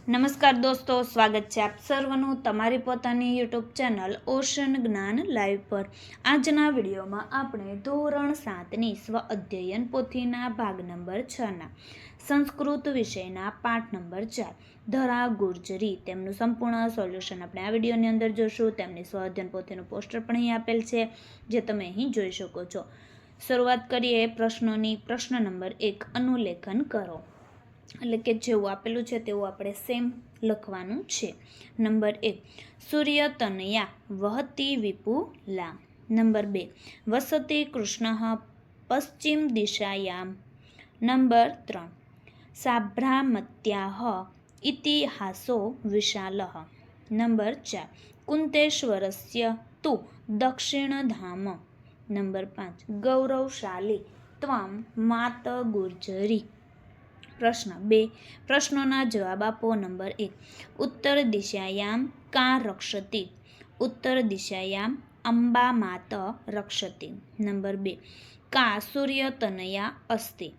નમસ્કાર દોસ્તો, સ્વાગત છે આપ સર્વનું તમારી પોતાની યુટ્યુબ ચેનલ ઓશન જ્ઞાન લાઈવ પર। આજના વિડીયોમાં આપણે ધોરણ 7ની સ્વ અધ્યયન પોથીના ભાગ નંબર 6ના સંસ્કૃત વિષયના પાઠ નંબર 4 ધરા ગુર્જરી તેમનું સંપૂર્ણ સોલ્યુશન આપણે આ વિડીયોની અંદર જોશું। તેમની સ્વ અધ્યયન પોથીનું પોસ્ટર પણ અહીં આપેલ છે, જે તમે અહીં જોઈ શકો છો। શરૂઆત કરીએ પ્રશ્નોની। પ્રશ્ન નંબર 1, અનુલેખન કરો। એટલે કે જેવું આપેલું છે તેવું આપણે સેમ લખવાનું છે। નંબર 1, સૂર્ય તનયા વહતી વિપુલા। નંબર 2, વસતિ કૃષ્ણ પશ્ચિમ દિશાયામ। નંબર 3, સાભ્રામત્યાઃ ઇતિહાસો વિશાલઃ। નંબર 4, કુંતેશ્વરસ્ય તુ દક્ષિણધામ। નંબર 5, ગૌરવશાલી ત્વમ માત ગુર્જરી। પ્રશ્ન 2, પ્રશ્નોના જવાબ આપો। નંબર 1, ઉત્તર દિશાયામ કા રક્ષતિ? ઉત્તર દિશાયામ અંબા માત રક્ષતિ। નંબર 2, કા સૂર્યતનયા અસ્તિ?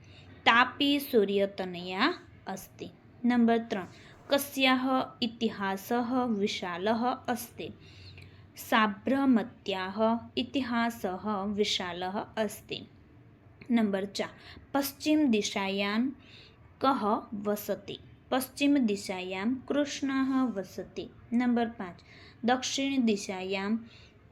તાપી સૂર્યતનયા અસ્તિ। નંબર 3, કસ્યાઃ ઇતિહાસઃ વિશાલઃ અસ્તિ? સાભ્રમત્યાઃ ઇતિહાસઃ વિશાલઃ અસ્તિ। નંબર 4, પશ્ચિમ દિશાયામ કઃ વસતિ? પશ્ચિમ દિશાયામ કૃષ્ણઃ વસતિ। નંબર 5, દક્ષિણ દિશાયામ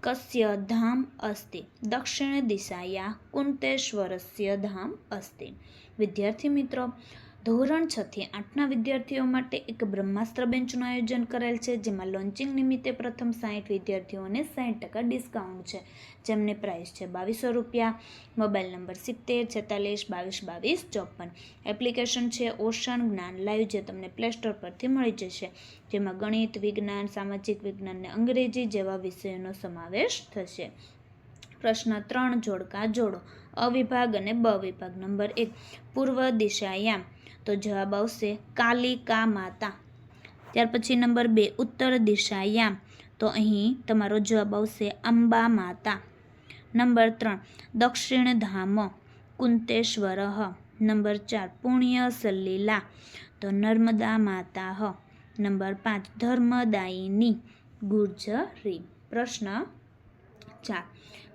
કસ્ય ધામ અસ્તિ? દક્ષિણ દિશાયા કુંતેશ્વરસ્ય ધામ અસ્તિ। વિદ્યાર્થી મિત્રો, ધોરણ 6 થી 8ના વિદ્યાર્થીઓ માટે એક બ્રહ્માસ્ત્ર બેન્ચનું આયોજન કરેલ છે, જેમાં લોન્ચિંગ નિમિત્તે પ્રથમ 60 વિદ્યાર્થીઓને 60% ડિસ્કાઉન્ટ છે, જેમની પ્રાઇસ છે ₹22। Mobile number 70 46 22 22 54। એપ્લિકેશન છે ઓશન જ્ઞાન લાઈવ, જે તમને પ્લે સ્ટોર પરથી મળી જશે, જેમાં ગણિત, વિજ્ઞાન, સામાજિક વિજ્ઞાન અને અંગ્રેજી જેવા વિષયોનો સમાવેશ થશે। પ્રશ્ન 3, જોડકા જોડો। અ વિભાગ અને બ વિભાગ। નંબર 1, પૂર્વ દિશાયામ, તો જવાબ આવશે કાલિકા માતા। ત્યાર પછી નંબર 2, ઉત્તર દિશાયામ, તો અહીં તમારો જવાબ આવશે અંબા માતા। નંબર 3, દક્ષિણ ધામ કુંતેશ્વરઃ। નંબર 4, પુણ્ય સલીલા, તો નર્મદા માતાઃ। નંબર 5, ધર્મદાયિની ગુર્જરી। પ્રશ્ન 4,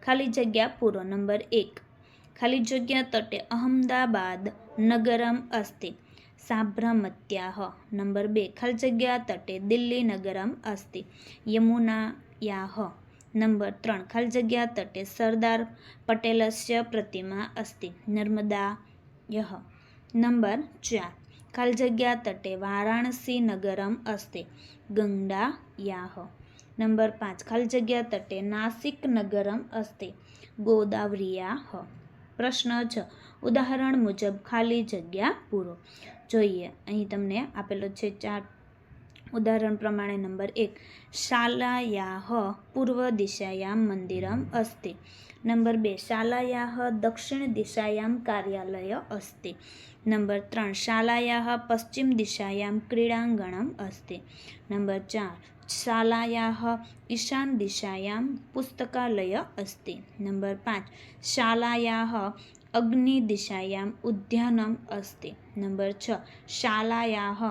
ખાલી જગ્યા પૂરો। નંબર 1, ખાલી જગ્યા તટે અહમદાબાદ નગરમ અસ્તિ? સાભ્રમત્યાઃ। નંબર 2, ખાલી જગ્યા તટે દિલ્હી નગરમ અસ્તિ? યમુનાયાઃ। નંબર 3, ખાલી જગ્યા તટે સરદાર પટેલસ્ય પ્રતિમા અસ્તિ? નર્મદાયાઃ। નંબર 4, ખાલી જગ્યા તટે વારાણસી નગરમ અસ્તિ? ગંગાયાઃ। નંબર 5, ખાલી જગ્યા તટે નાસિક નગરમ અસ્તિ? ગોદાવરીયાઃ। પ્રશ્ન 6, ઉદાહરણ મુજબ ખાલી જગ્યા પૂરો। જોઈએ, અહીં તમને આપેલો છે 4 ઉદાહરણ પ્રમાણે। નંબર 1, શાલાયાઃ પૂર્વ દિશાયામ મંદિરમ અસ્તિ? નંબર 2, શાલાયાઃ દક્ષિણ દિશાયામ કાર્યાલય અસ્તિ? નંબર 3, શાલાયાઃ પશ્ચિમ દિશાયામ ક્રીડાંગણમ અસ્તિ? નંબર 4, શાલાયાઃ ઈશાન દિશાયામ પુસ્તકાલય અસ્તિ? નંબર 5, શાલાયાઃ અગ્નિ દિશાયામ ઉદ્યાનમ અસ્તિ? નંબર 6, શાલાયાઃ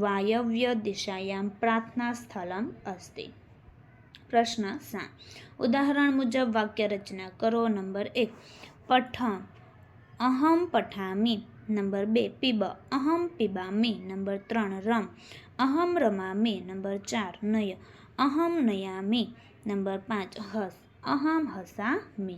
વાયવ્ય દિશાયામ પ્રાર્થના સ્થલમ અસ્તિ? પ્રશ્ન 7, ઉદાહરણ મુજબ વાક્ય રચના કરો। નંબર 1, પઠ અહમ પઠામિ। નંબર 2, પીબ અહમ પીબામિ। નંબર 3, રમ અહમ રમામિ। નંબર 4, નય અહમ નયામિ। નંબર 5, હસ અહમ હસામિ।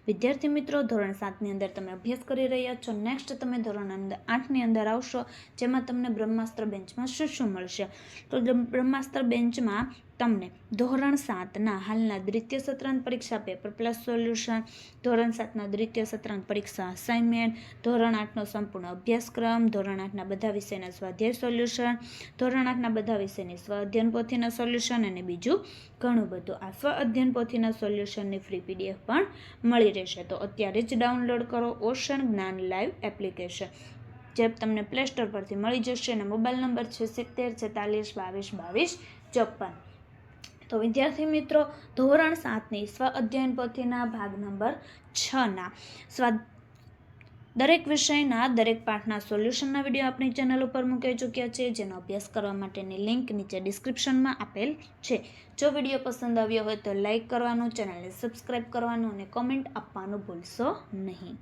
વિદ્યાર્થી મિત્રો, ધોરણ 7ની અંદર તમે અભ્યાસ કરી રહ્યા છો। નેક્સ્ટ તમે ધોરણ 8ની અંદર આવશો, જેમાં તમને બ્રહ્માસ્ત્ર બેન્ચમાં શું મળશે? તો બ્રહ્માસ્ત્ર બેન્ચમાં તમને ધોરણ 7ના હાલના દ્વિતીય સત્રાંત પરીક્ષા પેપર પ્લસ સોલ્યુશન, ધોરણ 7ના દ્વિતીય સત્રાંત પરીક્ષા અસાઇનમેન્ટ, ધોરણ 8નો સંપૂર્ણ અભ્યાસક્રમ, ધોરણ 8ના બધા વિષયના સ્વાધ્યાય સોલ્યુશન, ધોરણ 8ના બધા વિષયની સ્વ અધ્યયન પોથીના સોલ્યુશન અને બીજું ઘણું બધું। આ સ્વ અધ્યયન પોથીના સોલ્યુશનની ફ્રી PDF પણ મળી રહેશે। તો અત્યારે જ ડાઉનલોડ કરો ઓશન જ્ઞાન લાઈવ એપ્લિકેશન, જે તમને પ્લે સ્ટોર પરથી મળી જશે, અને મોબાઈલ નંબર છે 70 46 22 22 54। તો વિદ્યાર્થી મિત્રો, ધોરણ 7ની સ્વ અધ્યયન પોથીના ભાગ નંબર 6ના દરેક વિષયના દરેક પાઠના સોલ્યુશનના વિડીયો આપણી ચેનલ ઉપર મૂકી ચૂક્યા છે, જેનો અભ્યાસ કરવા માટેની લિંક નીચે ડિસ્ક્રિપ્શનમાં આપેલ છે. જો વિડીયો પસંદ આવ્યો હોય તો લાઇક કરવાનું, ચેનલને સબસ્ક્રાઈબ કરવાનું અને કોમેન્ટ આપવાનું ભૂલશો નહીં.